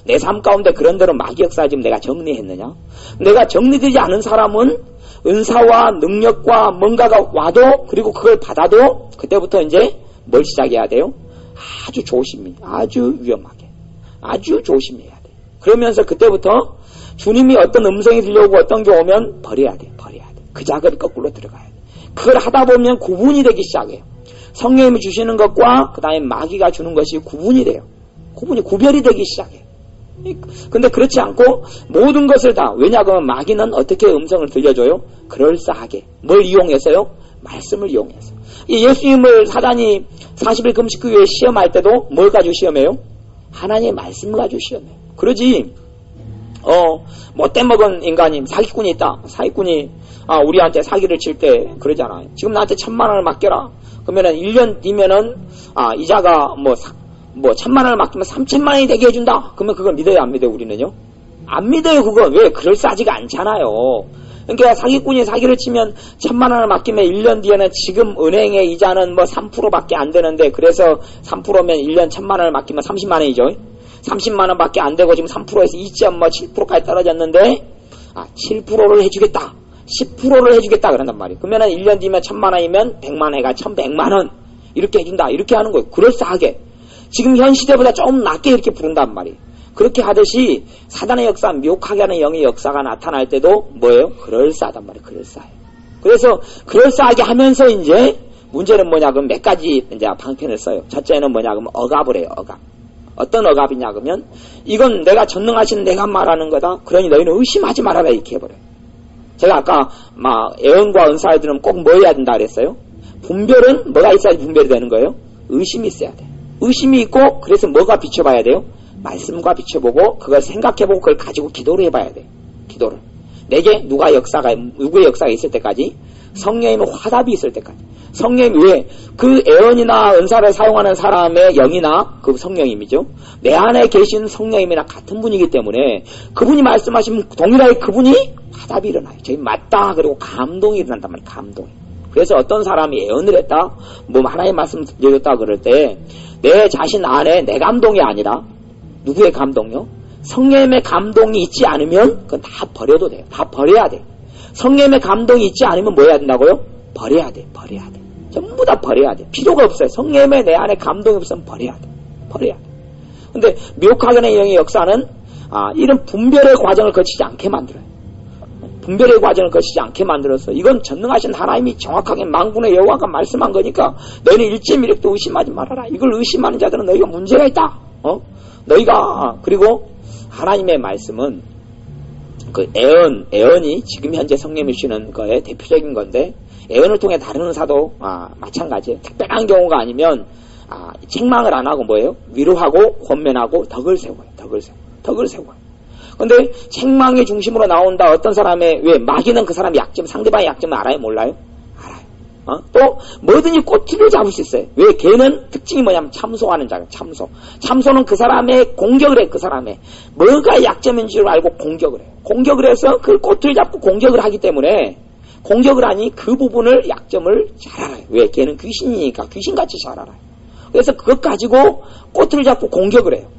내 삶 가운데 그런 대로 마귀 역사 지금 내가 정리했느냐 내가 정리되지 않은 사람은 은사와 능력과 뭔가가 와도 그리고 그걸 받아도 그때부터 이제 뭘 시작해야 돼요? 아주 조심히 아주 위험하게 아주 조심해야 돼. 그러면서 그때부터 주님이 어떤 음성이 들려오고 어떤 게 오면 버려야 돼. 그 작업이 거꾸로 들어가야 돼. 그걸 하다 보면 구분이 되기 시작해요. 성령님이 주시는 것과 그 다음에 마귀가 주는 것이 구분이 돼요. 구별이 되기 시작해요. 근데 그렇지 않고 모든 것을 다, 왜냐하면 마귀는 어떻게 음성을 들려줘요? 그럴싸하게. 뭘 이용해서요? 말씀을 이용해서. 이 예수님을 사단이 40일 금식 후에 시험할 때도 뭘 가지고 시험해요? 하나님의 말씀을 가지고 시험해요. 그러지 못돼 먹은 인간이 사기꾼이 있다. 사기꾼이 우리한테 사기를 칠 때 그러잖아요. 지금 나한테 1,000만 원을 맡겨라. 그러면은 1년 뒤면은 이자가 1,000만 원을 맡기면 3,000만 원이 되게 해준다. 그러면 그걸 믿어요, 안 믿어요? 우리는요? 안 믿어요. 그건 왜? 그럴싸하지가 않잖아요. 그러니까 사기꾼이 사기를 치면 1,000만 원을 맡기면 1년 뒤에는 지금 은행의 이자는 3%밖에 안 되는데, 그래서 3%면 1년 1,000만 원을 맡기면 30만 원이죠. 30만 원밖에 안 되고 지금 3%에서 2.7%까지 떨어졌는데 7%를 해주겠다. 10%를 해주겠다 그런단 말이에요. 그러면은 1년 뒤면 1,000만 원이면 100만 원이가 1,100만 원 이렇게 해준다. 이렇게 하는 거예요. 그럴싸하게. 지금 현 시대보다 좀 낮게 이렇게 부른단 말이에요. 그렇게 하듯이 사단의 역사, 미혹하게 하는 영의 역사가 나타날 때도 뭐예요? 그럴싸하단 말이에요. 그럴싸해요. 그래서 그럴싸하게 하면서 이제 문제는 뭐냐 그러면 몇 가지 이제 방편을 써요. 첫째는 뭐냐 그러면 억압을 해요. 억압. 어떤 억압이냐 그러면 이건 내가 전능하신 내가 말하는 거다. 그러니 너희는 의심하지 말아라 이렇게 해버려요. 제가 아까 예언과 은사를 들으면 꼭 뭐 해야 된다 그랬어요? 분별은 뭐가 있어야지 분별이 되는 거예요? 의심이 있어야 돼요. 의심이 있고 그래서 뭐가 비춰봐야 돼요? 말씀과 비춰보고 그걸 생각해보고 그걸 가지고 기도를 해봐야 돼요. 기도를. 내게 누구의 역사가 있을 때까지, 성령님의 화답이 있을 때까지. 성령님이 왜? 그 애언이나 은사를 사용하는 사람의 영이나 그 성령님이죠. 내 안에 계신 성령님이나 같은 분이기 때문에 그분이 말씀하시면 동일하게 그분이 화답이 일어나요. 저희 맞다 그리고 감동이 일어난단 말이에요. 감동이. 그래서 어떤 사람이 애언을 했다, 하나님의 말씀을 들려줬다 그럴 때 내 자신 안에 내 감동이 아니라 누구의 감동요? 성령님의 감동이 있지 않으면 그건 다 버려도 돼요. 다 버려야 돼요. 성령님의 감동이 있지 않으면 뭐 해야 된다고요? 버려야 돼. 버려야 돼. 전부 다 버려야 돼. 필요가 없어요. 성령님의 내 안에 감동이 없으면 버려야 돼. 버려야 돼. 근데 미혹하게 하는 영의 역사는 이런 분별의 과정을 거치지 않게 만들어요. 분별의 과정을 거치지 않게 만들어서 이건 전능하신 하나님이 정확하게 만군의 여호와가 말씀한 거니까 너희는 일지미력도 의심하지 말아라. 이걸 의심하는 자들은 너희가 문제가 있다. 너희가 그리고 하나님의 말씀은 그 애언이 지금 현재 성령님이 주시는 거에 대표적인 건데, 애언을 통해 다른 은사도 마찬가지예요. 특별한 경우가 아니면 책망을 안 하고 뭐예요? 위로하고 권면하고 덕을 세워요. 덕을 세워요. 근데 책망의 중심으로 나온다. 어떤 사람의, 왜? 마귀는 그 사람의 약점, 상대방의 약점을 알아요? 몰라요? 알아요. 또 뭐든지 꼬투리를 잡을 수 있어요. 왜? 걔는 특징이 뭐냐면 참소하는 자예요. 참소는 그 사람의 공격을 해요. 그 사람의 뭐가 약점인 줄 알고 공격을 해요. 공격을 해서 그 꼬투리를 잡고 공격을 하기 때문에, 공격을 하니 그 부분을, 약점을 잘 알아요. 왜? 걔는 귀신이니까 귀신같이 잘 알아요. 그래서 그것 가지고 꼬투리를 잡고 공격을 해요.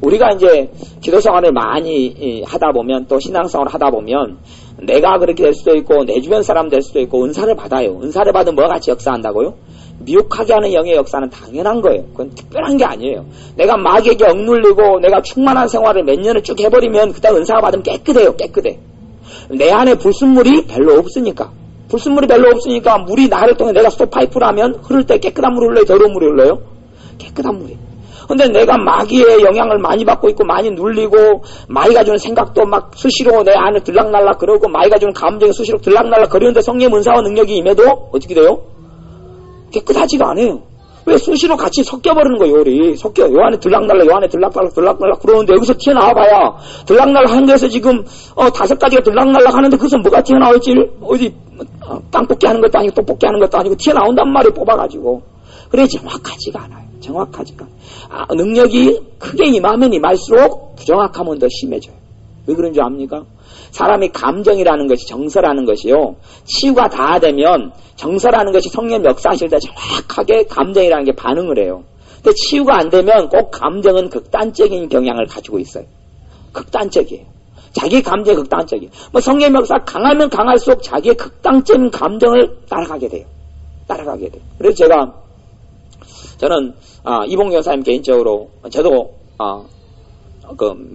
우리가 이제 기도생활을 많이 하다 보면, 또 신앙생활을 하다 보면 내가 그렇게 될 수도 있고 내 주변 사람 될 수도 있고 은사를 받아요. 은사를 받으면 뭐가 같이 역사한다고요? 미혹하게 하는 영의 역사는 당연한 거예요. 그건 특별한 게 아니에요. 내가 마귀에게 억눌리고 내가 충만한 생활을 몇 년을 쭉 해버리면 그때 은사가 받으면 깨끗해. 내 안에 불순물이 별로 없으니까. 물이 나를 통해, 내가 스톱파이프라면 흐를 때 깨끗한 물이 흘러요? 더러운 물이 흘러요? 깨끗한 물이. 근데 내가 마귀의 영향을 많이 받고 있고 많이 눌리고, 마귀가 주는 생각도 막 수시로 내 안에 들락날락 그러고, 마귀가 주는 감정이 수시로 들락날락 거리는데 성령 은사와 능력이 임해도 어떻게 돼요? 깨끗하지가 않아요. 왜? 수시로 같이 섞여버리는 거예요. 요 안에 들락날락 그러는데 여기서 튀어나와봐야 들락날락 하는 데서 지금 5가지가 들락날락 하는데 그것은 뭐가 튀어나올지, 어디 땅 뽑기 하는 것도 아니고 떡볶이 하는 것도 아니고 튀어나온단 말이에요. 뽑아가지고. 그래, 정확하지가 않아요. 능력이 크게 임하면 임할수록 부정확하면 더 심해져요. 왜 그런 줄 압니까? 사람이 감정이라는 것이, 정서라는 것이요, 치유가 다 되면 정서라는 것이 성령 역사하실 때 정확하게 감정이라는 게 반응을 해요. 근데 치유가 안 되면 꼭 감정은 극단적인 경향을 가지고 있어요. 극단적이에요. 자기 감정이 극단적이에요. 성령 역사 강하면 강할수록 자기의 극단적인 감정을 따라가게 돼요. 그래서 저는 이봉 여사님 개인적으로, 저도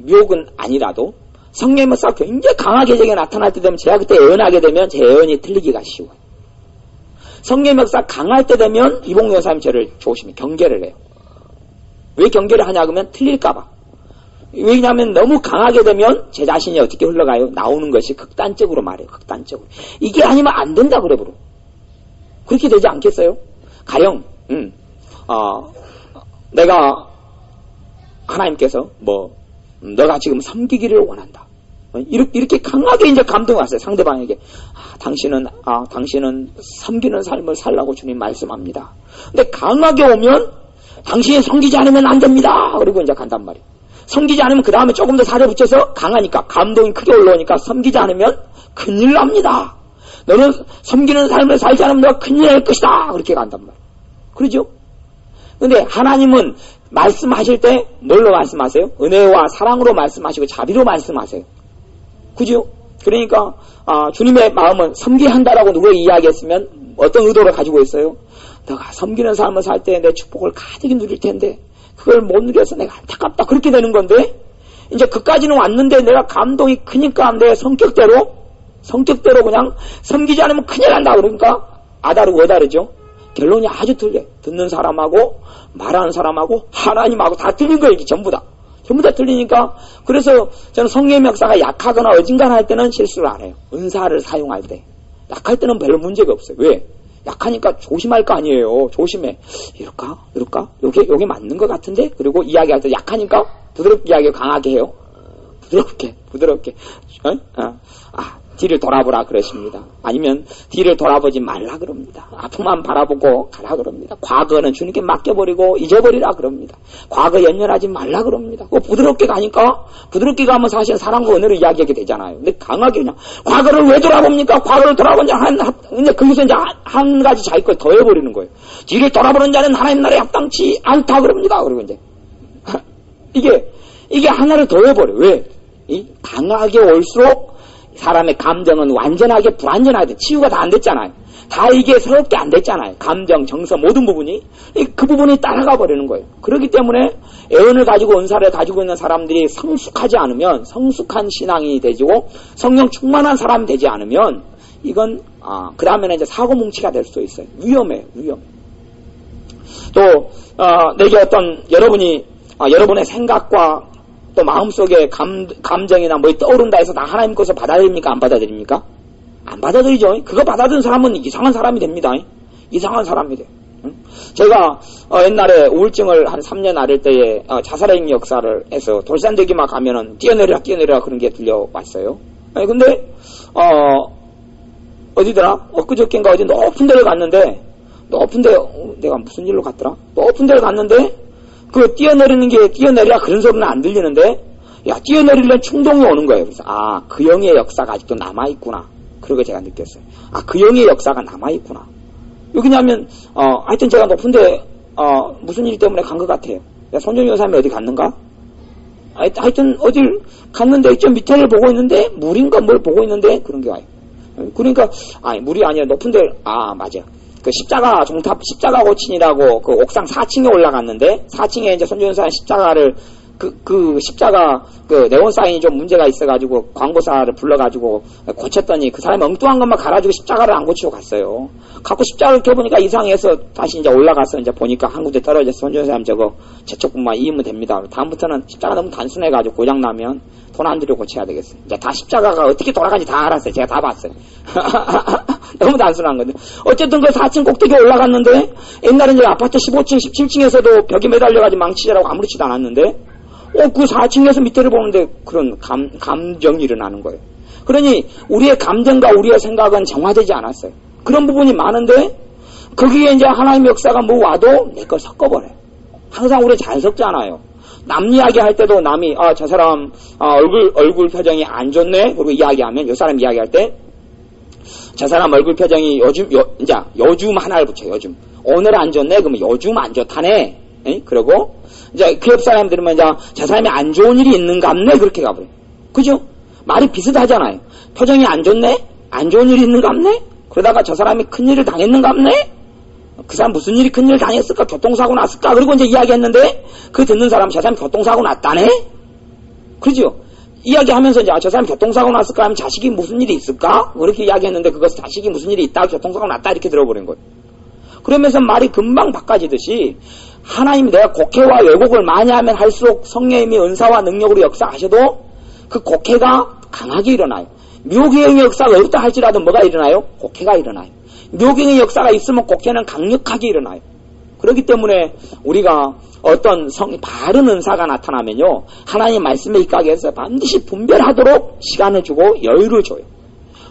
미혹은 아니라도 성령의 역사가 굉장히 강하게 제게 나타날 때 되면, 제가 그때 애언하게 되면 제 애언이 틀리기가 쉬워요. 성령 역사 강할 때 되면 이봉 여사님 저를 조심해 경계를 해요. 왜 경계를 하냐 그러면 틀릴까봐. 왜냐하면 너무 강하게 되면 제 자신이 어떻게 흘러가요? 나오는 것이 극단적으로 말해요. 극단적으로. 이게 아니면 안 된다 그래 버려. 그렇게 되지 않겠어요? 가령 내가 하나님께서 너가 지금 섬기기를 원한다. 이렇게 강하게 이제 감동이 왔어요. 상대방에게. 당신은 섬기는 삶을 살라고 주님 말씀합니다. 근데 강하게 오면 당신이 섬기지 않으면 안 됩니다. 그리고 이제 간단 말이에요. 섬기지 않으면 그 다음에 조금 더 살에 붙여서 강하니까 감동이 크게 올라오니까 섬기지 않으면 큰일 납니다. 너는 섬기는 삶을 살지 않으면 너가 큰일 날 것이다. 그렇게 간단 말이에요. 그러죠? 근데 하나님은 말씀하실 때 뭘로 말씀하세요? 은혜와 사랑으로 말씀하시고 자비로 말씀하세요. 그죠? 그러니까 주님의 마음은 섬기야 한다라고 누가 이야기했으면 어떤 의도를 가지고 있어요? 너가 섬기는 삶을 살 때 내 축복을 가득히 누릴 텐데 그걸 못 누려서 내가 안타깝다 그렇게 되는 건데 이제 그까지는 왔는데 내가 감동이 크니까 내 성격대로 그냥 섬기지 않으면 큰일 난다 그러니까 아다르고 어다르죠. 결론이 아주 틀려요. 듣는 사람하고 말하는 사람하고 하나님하고 다 틀린 거예요. 이게 전부 다 틀리니까 그래서 저는 성령의 역사가 약하거나 어진간할 때는 실수를 안 해요. 은사를 사용할 때 약할 때는 별로 문제가 없어요. 왜? 약하니까 조심할 거 아니에요. 조심해. 이럴까? 요게 맞는 것 같은데? 그리고 이야기할 때 약하니까 부드럽게 이야기를 강하게 해요. 부드럽게. 뒤를 돌아보라 그러십니다. 아니면 뒤를 돌아보지 말라 그럽니다. 앞만 바라보고 가라 그럽니다. 과거는 주님께 맡겨버리고 잊어버리라 그럽니다. 과거 연연하지 말라 그럽니다. 부드럽게 가니까 부드럽게 가면 사실 사랑과 은혜로 이야기하게 되잖아요. 근데 강하게 그냥 과거를 왜 돌아봅니까? 과거를 돌아본 자 이제 거기서 이제 한 가지 자기 걸 더해버리는 거예요. 뒤를 돌아보는 자는 하나님 나라에 합당치 않다 그럽니다. 그리고 이제 이게 하나를 더해버려. 왜? 강하게 올수록 사람의 감정은 완전하게 불완전하게 치유가 다 안 됐잖아요. 다 이게 새롭게 안 됐잖아요. 감정, 정서 모든 부분이 그 부분이 따라가 버리는 거예요. 그렇기 때문에 애언을 가지고 은사를 가지고 있는 사람들이 성숙하지 않으면 성숙한 신앙이 되고 성령 충만한 사람이 되지 않으면 이건 그 다음에는 이제 사고뭉치가 될 수도 있어요. 위험. 또 내게 어떤 여러분의 생각과 또 마음속에 감정이나 떠오른다 해서 다 하나님 것을 받아들입니까? 안 받아들입니까? 안 받아들이죠. 그거 받아들인 사람은 이상한 사람이 됩니다. 이상한 사람이 돼. 제가 옛날에 우울증을 한 3년 앓을 때에 자살행위 역사를 해서 돌산대기만 가면은 뛰어내리라 그런 게 들려왔어요. 근데 어디더라? 엊그저께인가 어디 높은 데를 갔는데 내가 무슨 일로 갔더라? 높은 데를 갔는데 뛰어내리라 그런 소리는 안 들리는데, 뛰어내리려는 충동이 오는 거예요. 그래서, 그 영의 역사가 아직도 남아있구나. 그러고 제가 느꼈어요. 그 영의 역사가 남아있구나. 여기냐면, 하여튼 제가 높은데, 무슨 일 때문에 간 것 같아요. 손정희 여사님이 어디 갔는가? 하여튼 어딜 갔는데, 좀 밑에를 보고 있는데, 물인가 뭘 보고 있는데, 그런 게 와요. 그러니까, 물이 아니라 높은데, 맞아. 그 십자가 고친이라고 그 옥상 4층에 올라갔는데 4층에 이제 손준사 십자가를 그 십자가 그 네온 사인이 좀 문제가 있어가지고 광고사를 불러가지고 고쳤더니 그 사람이 엉뚱한 것만 갈아주고 십자가를 안 고치고 갔어요. 갖고 십자가를 켜보니까 이상해서 다시 이제 올라가서 이제 보니까 한 군데 떨어져서 손준사님 저쪽 분만 이으면 됩니다. 다음부터는 십자가 너무 단순해가지고 고장나면 돈 안 들여 고쳐야 되겠어요. 이제 다 십자가가 어떻게 돌아가는지 다 알았어요. 제가 다 봤어요. 너무 단순한 건데. 어쨌든 그 4층 꼭대기에 올라갔는데, 옛날에 이제 아파트 15층, 17층에서도 벽에 매달려가지고 망치자라고 아무렇지도 않았는데, 그 4층에서 밑에를 보는데 그런 감정이 일어나는 거예요. 그러니 우리의 감정과 우리의 생각은 정화되지 않았어요. 그런 부분이 많은데, 거기에 이제 하나님의 역사가 와도 내 걸 섞어버려요. 항상 우리 잘 섞잖아요. 남 이야기 할 때도 남이 저 사람 얼굴 표정이 안 좋네 그리고 이야기하면 요 사람 이야기할 때 저 사람 얼굴 표정이 요즘 하나를 붙여. 요즘 오늘 안 좋네 그러면 요즘 안 좋다네. 그러고 이제 그 옆 사람 들으면 저 사람이 안 좋은 일이 있는갑네 그렇게 가버려. 그죠? 말이 비슷하잖아요. 표정이 안 좋네 안 좋은 일이 있는갑네. 그러다가 저 사람이 큰 일을 당했는갑네. 그 사람 무슨 일이 큰일 당했을까? 교통사고 났을까? 그리고 이제 이야기했는데 그 듣는 사람 저 사람 교통사고 났다네? 그죠? 이야기하면서 이제 저 사람 교통사고 났을까 하면 자식이 무슨 일이 있을까? 그렇게 이야기했는데 그것은 자식이 무슨 일이 있다, 교통사고 났다 이렇게 들어버린 거예요. 그러면서 말이 금방 바꿔지듯이 하나님 내가 곡해와 왜곡을 많이 하면 할수록 성령님이 은사와 능력으로 역사하셔도 그 곡해가 강하게 일어나요. 묘경의 역사가 없다 할지라도 뭐가 일어나요? 곡해가 일어나요. 묘경의 역사가 있으면 곡해는 강력하게 일어나요. 그렇기 때문에 우리가 어떤 바른 은사가 나타나면요, 하나님 말씀에 입각해 해서 반드시 분별하도록 시간을 주고 여유를 줘요.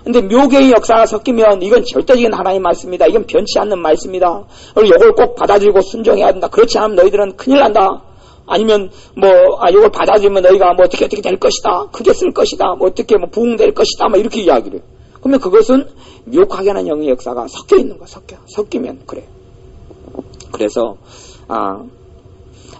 근데 묘계의 역사가 섞이면 이건 절대적인 하나님 말씀이다. 이건 변치 않는 말씀이다. 그리고 이걸 꼭 받아들이고 순종해야 된다. 그렇지 않으면 너희들은 큰일 난다. 아니면 이걸 받아들이면 너희가 어떻게 될 것이다. 크게 쓸 것이다. 어떻게 부흥될 것이다. 이렇게 이야기를 해요. 그러면 그것은 미혹하게 하는 영의 역사가 섞여 있는 거야. 섞이면 그래. 그래서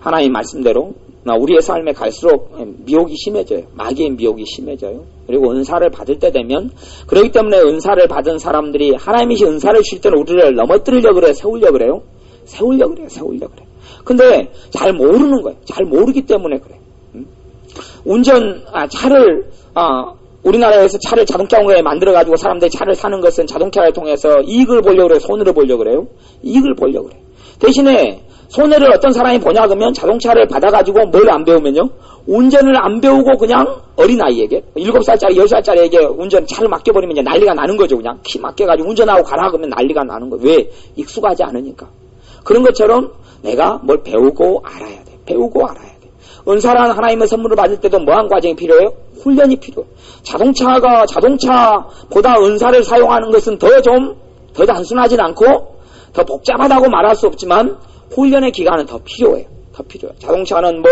하나님 말씀대로 우리의 삶에 갈수록 미혹이 심해져요. 마귀의 미혹이 심해져요. 그리고 은사를 받을 때 되면, 그렇기 때문에 은사를 받은 사람들이 하나님이 은사를 주실 때는 우리를 넘어뜨리려고 그래요? 세우려고 그래요? 세우려고 그래요. 근데 잘 모르는 거예요. 잘 모르기 때문에 그래요. 차를 우리나라에서 차를 자동차공장에 만들어가지고 사람들이 차를 사는 것은 자동차를 통해서 이익을 보려고 그래요? 손해를 보려고 그래요? 이익을 보려고 그래요. 대신에 손해를 어떤 사람이 보냐 그러면 자동차를 받아가지고 뭘 안 배우면요, 운전을 안 배우고 그냥 어린아이에게 7살짜리 10살짜리에게 차를 맡겨버리면 이제 난리가 나는 거죠. 그냥 키 맡겨가지고 운전하고 가라 그러면 난리가 나는 거예요. 왜? 익숙하지 않으니까. 그런 것처럼 내가 뭘 배우고 알아야 돼. 은사라는 하나님의 선물을 받을 때도 뭐한 과정이 필요해요? 훈련이 필요해요. 자동차보다 은사를 사용하는 것은 더 단순하진 않고 더 복잡하다고 말할 수 없지만 훈련의 기간은 더 필요해요. 자동차는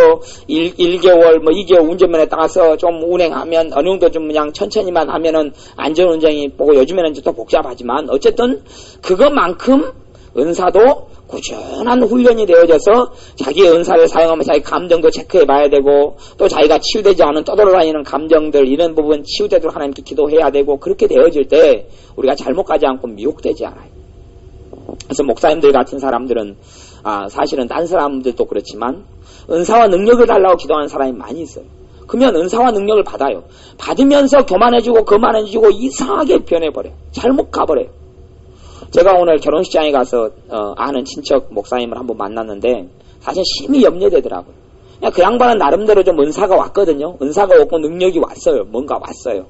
1개월, 2개월 운전면에 따라서 좀 운행하면 어느 정도 좀 그냥 천천히만 하면은 안전운전이 보고, 요즘에는 이제 또 복잡하지만 어쨌든 그것만큼 은사도 꾸준한 훈련이 되어져서 자기의 은사를 사용하면서 자기 감정도 체크해 봐야 되고, 또 자기가 치유되지 않은 떠돌아다니는 감정들, 이런 부분 치유되도록 하나님께 기도해야 되고, 그렇게 되어질 때 우리가 잘못 가지 않고 미혹되지 않아요. 그래서 목사님들 같은 사람들은 사실은 딴 사람들도 그렇지만 은사와 능력을 달라고 기도하는 사람이 많이 있어요. 그러면 은사와 능력을 받아요. 받으면서 교만해지고 거만해지고 이상하게 변해버려요. 잘못 가버려요. 제가 오늘 결혼식장에 가서 아는 친척 목사님을 한번 만났는데 사실 심히 염려되더라고요. 그냥 그 양반은 나름대로 좀 은사가 왔거든요. 은사가 왔고 능력이 왔어요. 뭔가 왔어요.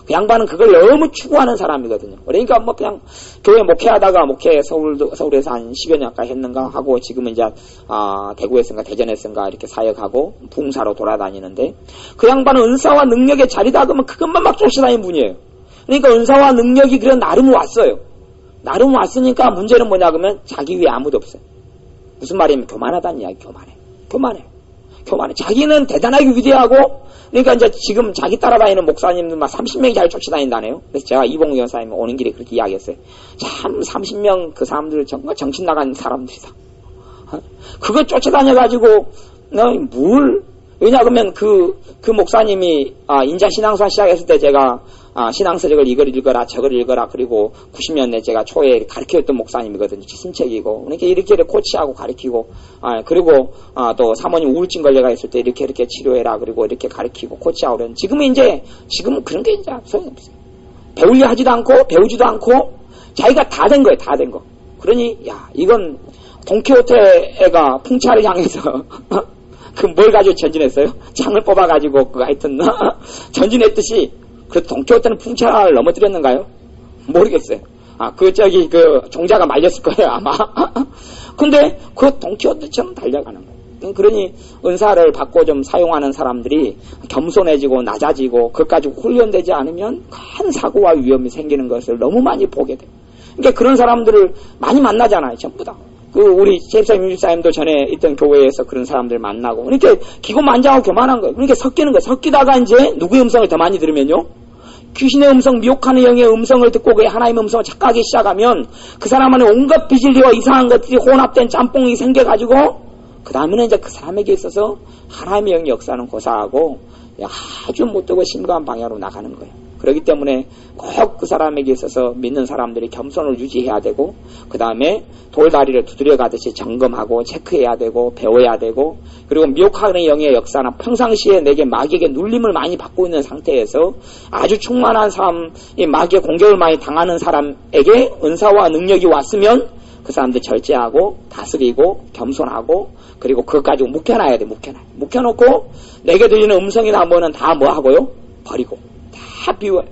그 양반은 그걸 너무 추구하는 사람이거든요. 그러니까 그냥 교회 목회하다가 서울에서 한 10여 년 가까이 했는가 하고, 지금은 이제 대구에선가 대전에선가 이렇게 사역하고 부흥사로 돌아다니는데, 그 양반은 은사와 능력의 자리다 그러면 그것만 막 쫓아다니는 분이에요. 그러니까 은사와 능력이 그래 나름 왔어요. 나름 왔으니까 문제는 뭐냐 그러면 자기 위에 아무도 없어요. 무슨 말이냐면 교만하다는 이야기. 교만해. 자기는 대단하게 위대하고, 그러니까 이제 지금 자기 따라다니는 목사님들 막 30명이 잘 쫓아다닌다네요. 그래서 제가 이봉우 여사님 오는 길에 그렇게 이야기했어요. 참 30명 그 사람들 정말 정신 나간 사람들이다. 그거 쫓아다녀가지고 왜냐 그러면 그 목사님이 인자 신앙수화 시작했을 때 제가 신앙서적을 이걸 읽어라 저걸 읽어라, 그리고 90년대 제가 초에 가르쳤던 목사님이거든요. 친척이고, 그러니까 이렇게 코치하고 가르치고, 그리고 또 사모님 우울증 걸려가 있을 때 이렇게 치료해라, 그리고 이렇게 가르치고 코치하고 그런. 지금은 그런 게 이제 소용없어요. 배우려 하지도 않고 배우지도 않고 자기가 다 된 거예요. 다 된 거. 그러니 이건 돈키호테가 풍차를 향해서 뭘 가지고 전진했어요? 창을 뽑아가지고 하여튼 전진했듯이. 그 돈키호테는 풍차를 넘어뜨렸는가요? 모르겠어요. 그 종자가 말렸을 거예요, 아마. 근데 그 돈키호테처럼 달려가는 거예요. 그러니 은사를 받고 좀 사용하는 사람들이 겸손해지고 낮아지고 그것 가지고 훈련되지 않으면 큰 사고와 위험이 생기는 것을 너무 많이 보게 돼요. 그러니까 그런 사람들을 많이 만나잖아요, 전부 다. 우리 제입사님, 유집사님도 전에 있던 교회에서 그런 사람들 만나고, 그러니까 기고만장하고 교만한 거예요. 그러니까 섞이는 거예요. 섞이다가 이제 누구의 음성을 더 많이 들으면요, 귀신의 음성, 미혹하는 영의 음성을 듣고 그 하나님의 음성을 착각하기 시작하면 그 사람 안에 온갖 비질리와 이상한 것들이 혼합된 짬뽕이 생겨가지고, 그 다음에는 이제 그 사람에게 있어서 하나님의 영이 역사는 고사하고 아주 못되고 심각한 방향으로 나가는 거예요. 그렇기 때문에 꼭 그 사람에게 있어서 믿는 사람들이 겸손을 유지해야 되고, 그 다음에 돌다리를 두드려 가듯이 점검하고 체크해야 되고 배워야 되고, 그리고 미혹하는 영의 역사나 평상시에 내게 마귀에게 눌림을 많이 받고 있는 상태에서 아주 충만한 사람, 이 마귀의 공격을 많이 당하는 사람에게 은사와 능력이 왔으면 그 사람들 절제하고 다스리고 겸손하고, 그리고 그것 가지고 묵혀놔야 돼. 묵혀놓고 내게 들리는 음성이나 뭐는 다 뭐 하고요? 버리고 다 비워요.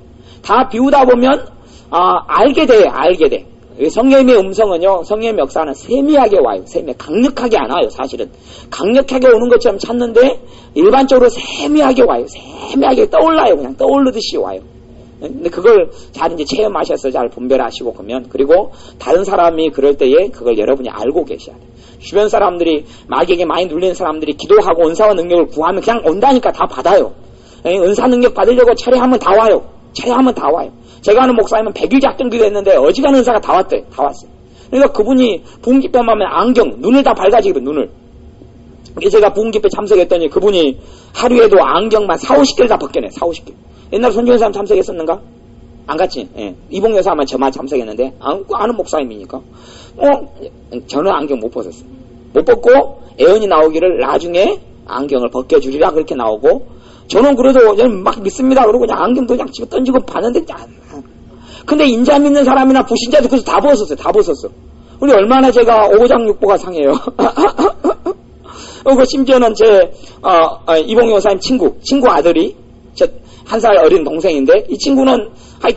다 비우다 보면 알게 돼. 성령의 음성은요, 성령의 역사는 세미하게 와요. 강력하게 안 와요. 사실은 강력하게 오는 것처럼 찾는데 일반적으로 세미하게 와요. 세미하게 떠올라요. 그냥 떠오르듯이 와요. 근데 그걸 잘 이제 체험하셔서 잘 분별하시고 그러면, 그리고 다른 사람이 그럴 때에 그걸 여러분이 알고 계셔야 돼요. 주변 사람들이, 마귀에게 많이 눌리는 사람들이 기도하고 은사와 능력을 구하면 그냥 온다니까 다 받아요. 은사 능력 받으려고 차례하면 다 와요. 제가 아는 목사님은 100일 작정기도 했는데 어지간한 은사가 다 왔어요. 그러니까 그분이 부흥집회 하면 안경, 눈을 다 밝아지거든, 눈을. 그래서 제가 부흥집회 참석했더니 그분이 하루에도 안경만 40-50개를 다 벗겨내, 40-50개. 옛날에 손주현 사람 참석했었는가? 안 갔지? 예. 이봉 여사만 저만 참석했는데, 아는 목사님이니까. 저는 안경 못 벗었어요. 못 벗고, 애언이 나오기를 나중에 안경을 벗겨주리라 그렇게 나오고, 저는 그래도 막 믿습니다. 그러고 그냥 안경도 그냥 집어 던지고 봤는데, 근데 인자 믿는 사람이나 불신자도 그래서 다 벗었어. 우리 얼마나 제가 오고장 육보가 상해요. 심지어는 제, 이봉 여사님 친구 아들이, 한 살 어린 동생인데, 이 친구는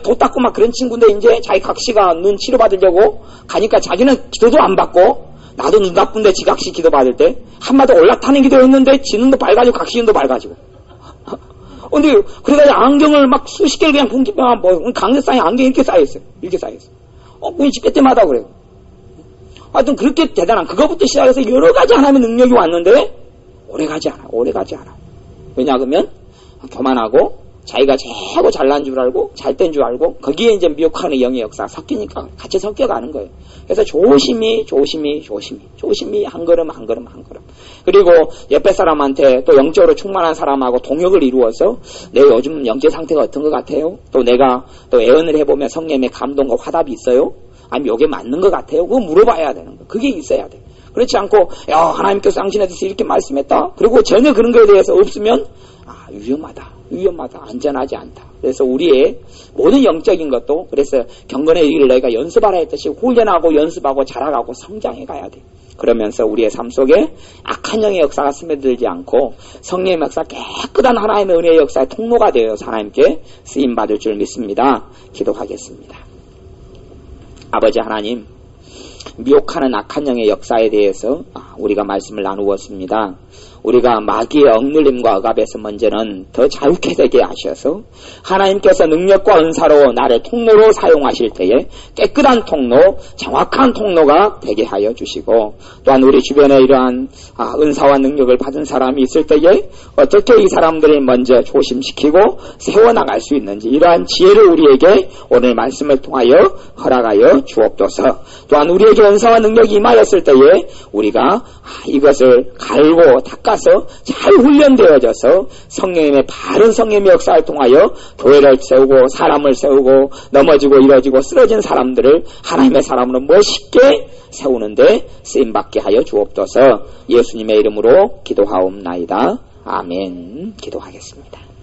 도 닦고 막 그런 친구인데, 이제 자기 각시가 눈 치료받으려고 가니까 자기는 기도도 안 받고, 나도 눈 나쁜데 지각시 기도 받을 때 한마디 올라타는 기도 했는데 지 눈도 밝아지고 각시 눈도 밝아지고. 근데 그래가지고 안경을 막 수십 개를 그냥 분기병 강력상에 안경이 이렇게 쌓여있어요. 그냥 집회 때마다 그래요. 하여튼 그렇게 대단한, 그거부터 시작해서 여러 가지 하나님의 능력이 왔는데 오래 가지 않아. 왜냐하면 교만하고 자기가 최고 잘난 줄 알고 잘된 줄 알고, 거기에 이제 미혹하는 영의 역사가 섞이니까 같이 섞여가는 거예요. 그래서 조심히 한 걸음. 그리고 옆에 사람한테 또 영적으로 충만한 사람하고 동역을 이루어서 내 요즘 영적 상태가 어떤 것 같아요? 또 내가 또 애언을 해보면 성령의 감동과 화답이 있어요? 아니면 이게 맞는 것 같아요? 그거 물어봐야 되는 거. 그게 있어야 돼. 그렇지 않고 하나님께서 당신에 대해서 이렇게 말씀했다. 그리고 전혀 그런 거에 대해서 없으면 위험하다, 안전하지 않다. 그래서 우리의 모든 영적인 것도, 그래서 경건의 일을 너희가 연습하라 했듯이 훈련하고 연습하고 자라가고 성장해 가야 돼. 그러면서 우리의 삶 속에 악한 영의 역사가 스며들지 않고 성령의 역사, 깨끗한 하나님의 은혜의 역사의 통로가 되어서 하나님께 쓰임받을 줄 믿습니다. 기도하겠습니다. 아버지 하나님, 미혹하는 악한 영의 역사에 대해서 우리가 말씀을 나누었습니다. 우리가 마귀의 억눌림과 억압에서 먼저는 더 자유케 되게 하셔서 하나님께서 능력과 은사로 나를 통로로 사용하실 때에 깨끗한 통로, 정확한 통로가 되게 하여 주시고, 또한 우리 주변에 이러한 은사와 능력을 받은 사람이 있을 때에 어떻게 이 사람들을 먼저 조심시키고 세워나갈 수 있는지, 이러한 지혜를 우리에게 오늘 말씀을 통하여 허락하여 주옵소서. 또한 우리에게 은사와 능력이 임하였을 때에 우리가 이것을 갈고 닦아서 잘 훈련되어져서 성령님의 바른 성령의 역사를 통하여 교회를 세우고 사람을 세우고 넘어지고 이뤄지고 쓰러진 사람들을 하나님의 사람으로 멋있게 세우는데 쓰임받게 하여 주옵소서. 예수님의 이름으로 기도하옵나이다. 아멘. 기도하겠습니다.